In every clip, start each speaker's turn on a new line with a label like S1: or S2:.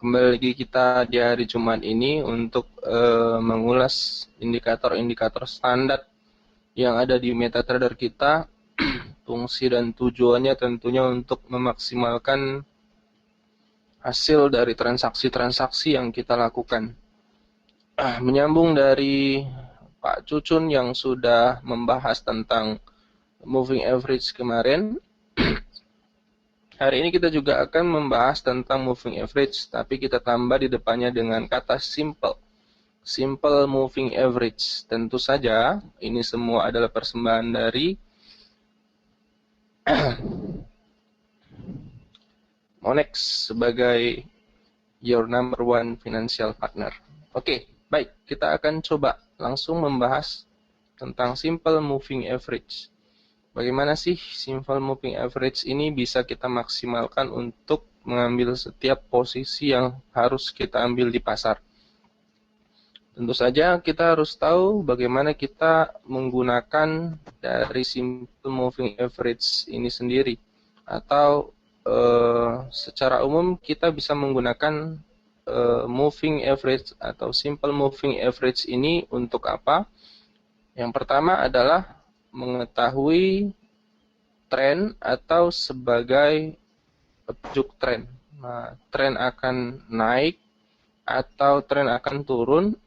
S1: Kembali lagi kita di hari Jumat ini untuk mengulas indikator-indikator standar yang ada di MetaTrader kita. Fungsi dan tujuannya tentunya untuk memaksimalkan hasil dari transaksi-transaksi yang kita lakukan. Menyambung dari Pak Cucun yang sudah membahas tentang moving average kemarin, hari ini kita juga akan membahas tentang moving average, tapi kita tambah di depannya dengan kata simple. Simple moving average. Tentu saja, ini semua adalah persembahan dari Monex sebagai your number one financial partner. Oke, baik. Kita akan coba langsung membahas tentang simple moving average. Bagaimana sih simple moving average ini bisa kita maksimalkan untuk mengambil setiap posisi yang harus kita ambil di pasar? Tentu saja kita harus tahu bagaimana kita menggunakan dari simple moving average ini sendiri. Atau secara umum kita bisa menggunakan moving average atau simple moving average ini untuk apa? Yang pertama adalah mengetahui tren atau sebagai petunjuk tren. Nah, tren akan naik atau tren akan turun,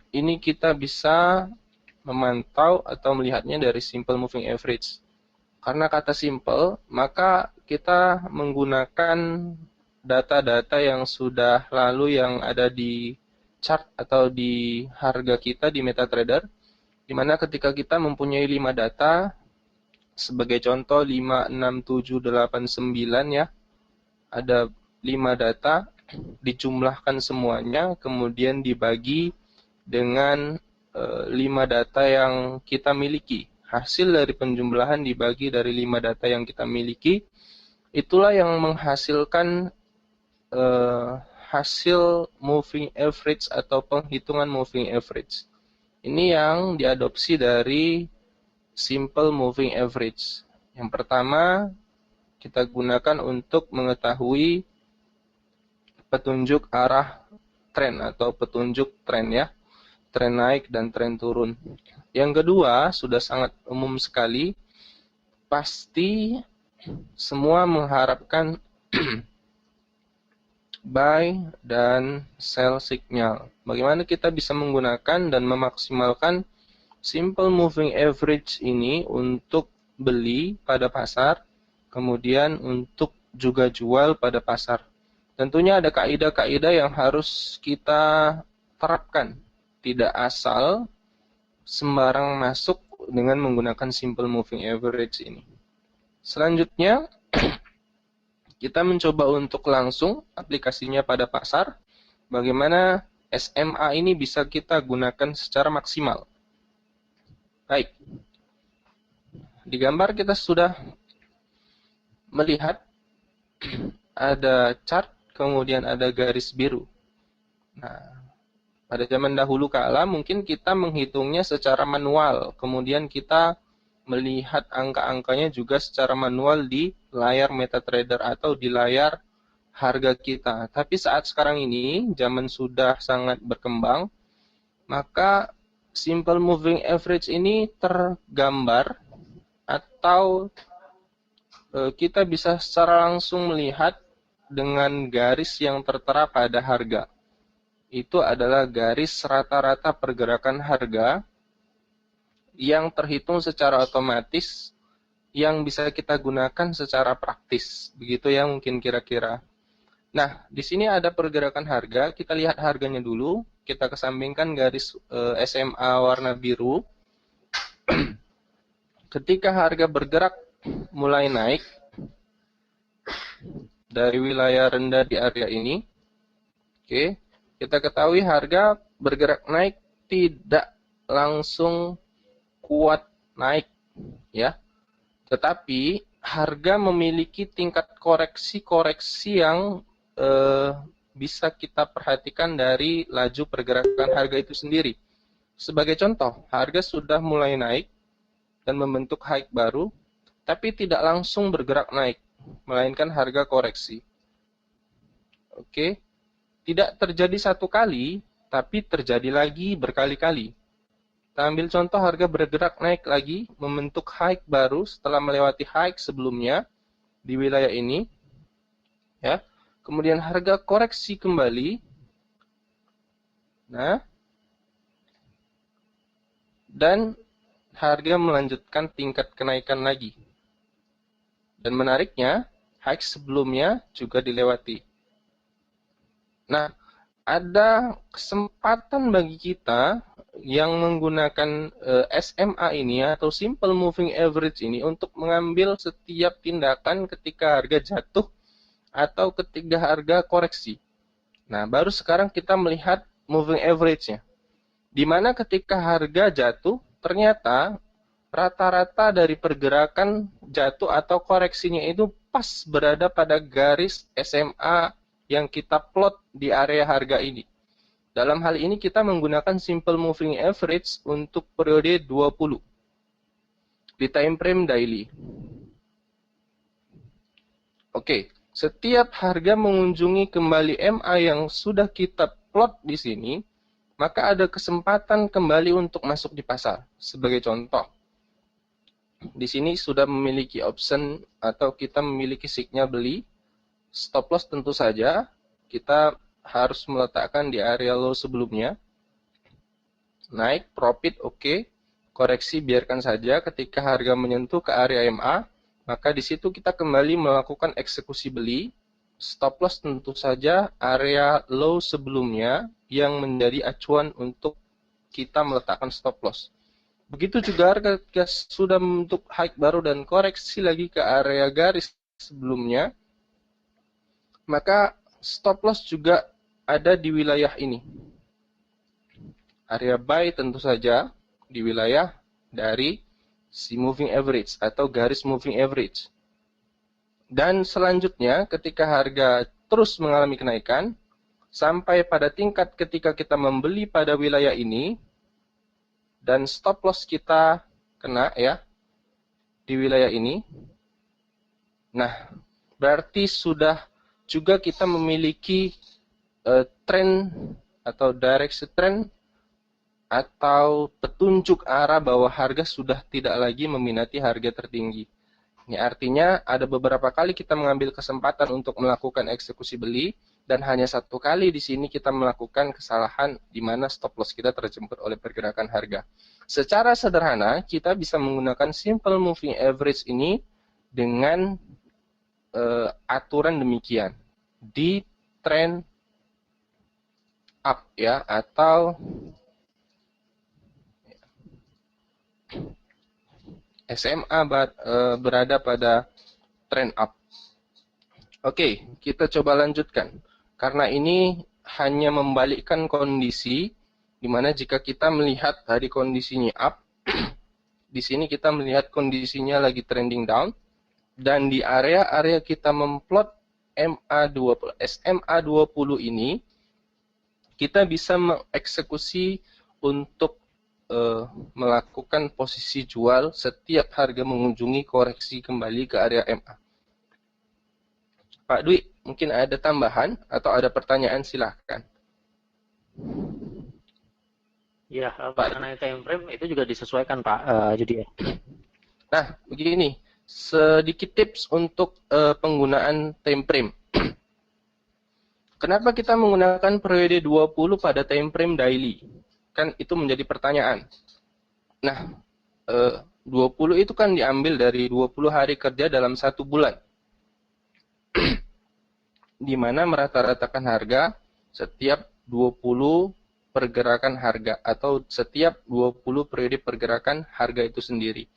S1: ini kita bisa memantau atau melihatnya dari simple moving average. Karena kata simple, maka kita menggunakan data-data yang sudah lalu yang ada di chart atau di harga kita di MetaTrader, di mana ketika kita mempunyai 5 data, sebagai contoh 5, 6, 7, 8, 9 ya, ada 5 data, dijumlahkan semuanya, kemudian dibagi dengan 5 data yang kita miliki. Hasil dari penjumlahan dibagi dari 5 data yang kita miliki, itulah yang menghasilkan hasil moving average atau penghitungan moving average. Ini yang diadopsi dari simple moving average. Yang pertama, kita gunakan untuk mengetahui petunjuk arah tren atau petunjuk tren ya. Tren naik dan tren turun. Yang kedua, sudah sangat umum sekali, pasti semua mengharapkan buy dan sell signal. Bagaimana kita bisa menggunakan dan memaksimalkan simple moving average ini untuk beli pada pasar, kemudian untuk juga jual pada pasar. Tentunya ada kaidah-kaidah yang harus kita terapkan. Tidak asal sembarang masuk dengan menggunakan simple moving average ini. Selanjutnya, kita mencoba untuk langsung aplikasinya pada pasar. Bagaimana SMA ini bisa kita gunakan secara maksimal. Baik, di gambar kita sudah melihat ada chart, kemudian ada garis biru. Nah, pada zaman dahulu kala mungkin kita menghitungnya secara manual, kemudian kita melihat angka-angkanya juga secara manual di layar MetaTrader atau di layar harga kita. Tapi saat sekarang ini, zaman sudah sangat berkembang, maka simple moving average ini tergambar atau kita bisa secara langsung melihat dengan garis yang tertera pada harga. Itu adalah garis rata-rata pergerakan harga yang terhitung secara otomatis yang bisa kita gunakan secara praktis. Begitu ya mungkin kira-kira. Nah, di sini ada pergerakan harga. Kita lihat harganya dulu. Kita kesampingkan garis SMA warna biru. Ketika harga bergerak mulai naik dari wilayah rendah di area ini, oke. Kita ketahui harga bergerak naik tidak langsung kuat naik, ya. Tetapi harga memiliki tingkat koreksi-koreksi yang bisa kita perhatikan dari laju pergerakan harga itu sendiri. Sebagai contoh, harga sudah mulai naik dan membentuk high baru, tapi tidak langsung bergerak naik, melainkan harga koreksi. Oke. tidak terjadi satu kali, tapi terjadi lagi berkali-kali. Kita ambil contoh harga bergerak naik lagi, membentuk high baru setelah melewati high sebelumnya di wilayah ini. Ya. Kemudian harga koreksi kembali. Nah, dan harga melanjutkan tingkat kenaikan lagi. Dan menariknya, high sebelumnya juga dilewati. Nah, ada kesempatan bagi kita yang menggunakan SMA ini atau Simple Moving Average ini untuk mengambil setiap tindakan ketika harga jatuh atau ketika harga koreksi. Nah, baru sekarang kita melihat moving average-nya. Di mana ketika harga jatuh, ternyata rata-rata dari pergerakan jatuh atau koreksinya itu pas berada pada garis SMA yang kita plot di area harga ini. Dalam hal ini kita menggunakan simple moving average untuk periode 20 di time frame daily. Oke, setiap harga mengunjungi kembali MA yang sudah kita plot di sini, maka ada kesempatan kembali untuk masuk di pasar. Sebagai contoh, di sini sudah memiliki option atau kita memiliki signal beli. Stop loss tentu saja kita harus meletakkan di area low sebelumnya. Naik profit oke. Koreksi biarkan saja. Ketika harga menyentuh ke area MA, maka di situ kita kembali melakukan eksekusi beli. Stop loss tentu saja area low sebelumnya yang menjadi acuan untuk kita meletakkan stop loss. Begitu juga harga sudah membentuk high baru dan koreksi lagi ke area garis sebelumnya, maka stop loss juga ada di wilayah ini. Area buy tentu saja di wilayah dari si moving average atau garis moving average. Dan selanjutnya ketika harga terus mengalami kenaikan, sampai pada tingkat ketika kita membeli pada wilayah ini, dan stop loss kita kena ya di wilayah ini. Nah, berarti sudah juga kita memiliki trend atau direction trend atau petunjuk arah bahwa harga sudah tidak lagi meminati harga tertinggi. Ini artinya ada beberapa kali kita mengambil kesempatan untuk melakukan eksekusi beli dan hanya satu kali di sini kita melakukan kesalahan di mana stop loss kita terjemput oleh pergerakan harga. Secara sederhana, kita bisa menggunakan simple moving average ini dengan aturan demikian. Di trend up ya, atau SMA berada pada trend up. Oke, kita coba lanjutkan. Karena ini hanya membalikkan kondisi, di mana jika kita melihat tadi kondisinya up, di sini kita melihat kondisinya lagi trending down, dan di area-area kita memplot SMA20 ini, kita bisa mengeksekusi untuk melakukan posisi jual setiap harga mengunjungi koreksi kembali ke area MA. Pak Dwi, mungkin ada tambahan atau ada pertanyaan, silahkan.
S2: Ya, mengenai time frame itu juga disesuaikan Pak Judi ya.
S1: Nah, begini, sedikit tips untuk penggunaan time frame. Kenapa kita menggunakan periode 20 pada time frame daily? Kan itu menjadi pertanyaan. Nah, 20 itu kan diambil dari 20 hari kerja dalam satu bulan. Di mana merata-ratakan harga setiap 20 pergerakan harga atau setiap 20 periode pergerakan harga itu sendiri.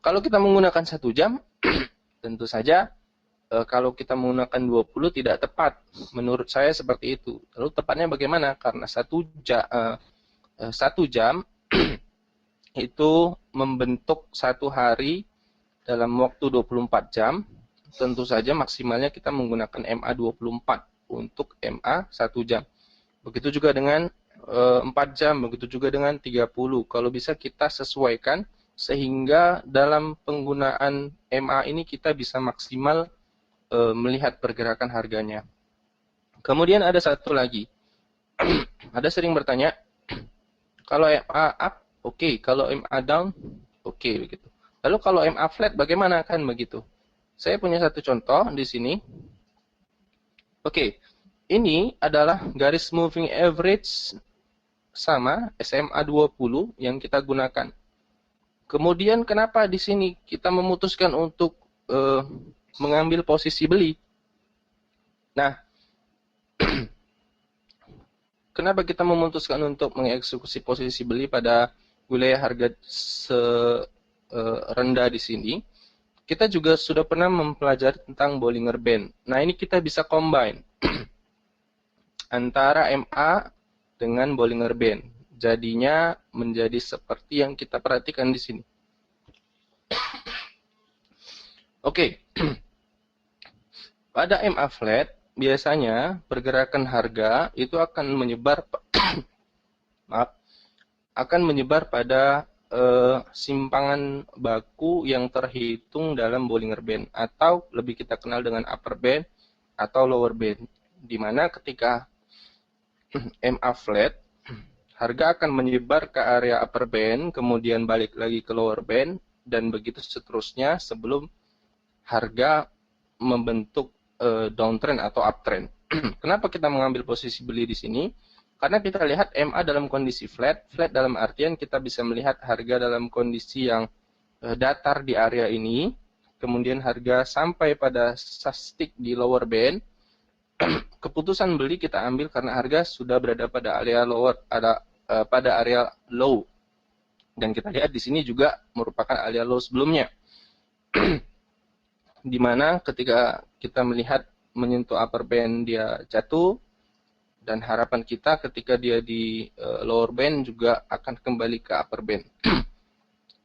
S1: Kalau kita menggunakan 1 jam, tentu saja kalau kita menggunakan 20 tidak tepat. Menurut saya seperti itu. Lalu tepatnya bagaimana? Karena 1 jam itu membentuk 1 hari dalam waktu 24 jam. Tentu saja maksimalnya kita menggunakan MA 24 untuk MA 1 jam. Begitu juga dengan 4 jam, begitu juga dengan 30. Kalau bisa kita sesuaikan sehingga dalam penggunaan MA ini kita bisa maksimal melihat pergerakan harganya. Kemudian ada satu lagi. Ada sering bertanya, kalau MA up, oke. Kalau MA down, oke, begitu. Lalu kalau MA flat bagaimana kan begitu? Saya punya satu contoh di sini. Oke, ini adalah garis moving average sama SMA 20 yang kita gunakan. Kemudian kenapa di sini kita memutuskan untuk mengambil posisi beli? Nah, kenapa kita memutuskan untuk mengeksekusi posisi beli pada wilayah harga rendah di sini? Kita juga sudah pernah mempelajari tentang Bollinger Band. Nah, ini kita bisa combine antara MA dengan Bollinger Band. Jadinya menjadi seperti yang kita perhatikan di sini. Oke. Pada MA flat, biasanya pergerakan harga itu akan menyebar akan menyebar pada simpangan baku yang terhitung dalam Bollinger Band, atau lebih kita kenal dengan upper band atau lower band, di mana ketika MA flat, harga akan menyebar ke area upper band, kemudian balik lagi ke lower band, dan begitu seterusnya sebelum harga membentuk downtrend atau uptrend. Kenapa kita mengambil posisi beli di sini? Karena kita lihat MA dalam kondisi flat dalam artian kita bisa melihat harga dalam kondisi yang datar di area ini, kemudian harga sampai pada stick di lower band. Keputusan beli kita ambil karena harga sudah berada pada area pada area low, dan kita lihat di sini juga merupakan area low sebelumnya, di mana ketika kita melihat menyentuh upper band dia jatuh, dan harapan kita ketika dia di lower band juga akan kembali ke upper band.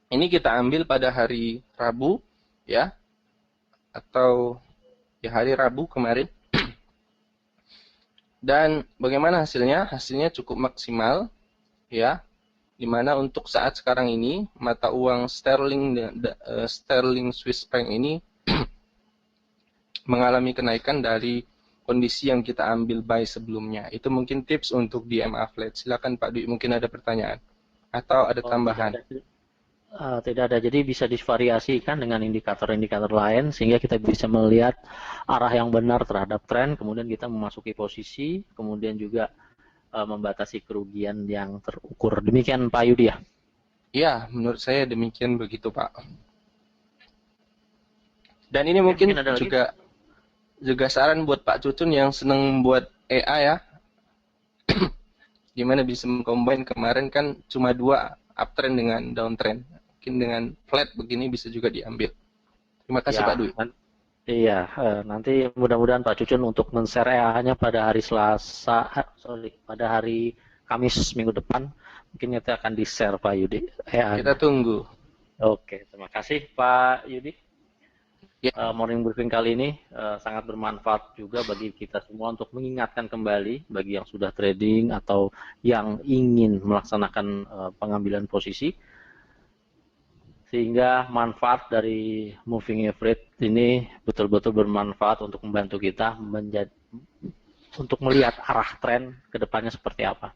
S1: Ini kita ambil pada hari Rabu, ya, atau ya hari Rabu kemarin. Dan bagaimana hasilnya? Hasilnya cukup maksimal, ya, dimana untuk saat sekarang ini mata uang sterling Swiss franc ini mengalami kenaikan dari kondisi yang kita ambil buy sebelumnya. Itu mungkin tips untuk di MA flat. Silakan Pak Dwi, mungkin ada pertanyaan atau ada tambahan.
S2: Tidak ada, jadi bisa divariasikan dengan indikator-indikator lain sehingga kita bisa melihat arah yang benar terhadap tren, kemudian kita memasuki posisi, kemudian juga membatasi kerugian yang terukur. Demikian Pak Yudi ya?
S1: Iya, menurut saya demikian begitu Pak. Dan ini mungkin juga saran buat Pak Cucun yang seneng buat AI ya. Gimana bisa mengcombine, kemarin kan cuma 2, uptrend dengan downtrend. Mungkin dengan flat begini bisa juga diambil. Terima kasih ya, Pak Dwi.
S2: Iya, nanti mudah-mudahan Pak Cucun untuk men-share EA-nya pada hari pada hari Kamis minggu depan. Mungkin kita akan di-share Pak Yudi EA-nya.
S1: Kita tunggu.
S2: Oke, terima kasih Pak Yudi. Ya. Morning briefing kali ini sangat bermanfaat juga bagi kita semua untuk mengingatkan kembali bagi yang sudah trading atau yang ingin melaksanakan pengambilan posisi, sehingga manfaat dari moving average ini betul-betul bermanfaat untuk membantu kita untuk melihat arah tren ke depannya seperti apa.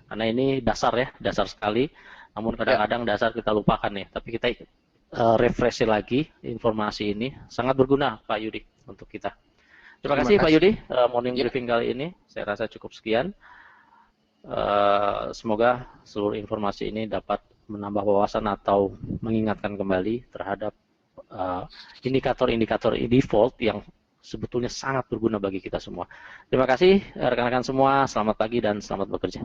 S2: Karena ini dasar ya, dasar sekali. Namun kadang-kadang dasar kita lupakan nih, tapi kita refresh lagi informasi ini, sangat berguna Pak Yudi untuk kita. Terima kasih Pak Yudi, morning briefing kali ini saya rasa cukup sekian. Semoga seluruh informasi ini dapat menambah wawasan atau mengingatkan kembali terhadap indikator-indikator default yang sebetulnya sangat berguna bagi kita semua. Terima kasih rekan-rekan semua, selamat pagi dan selamat bekerja.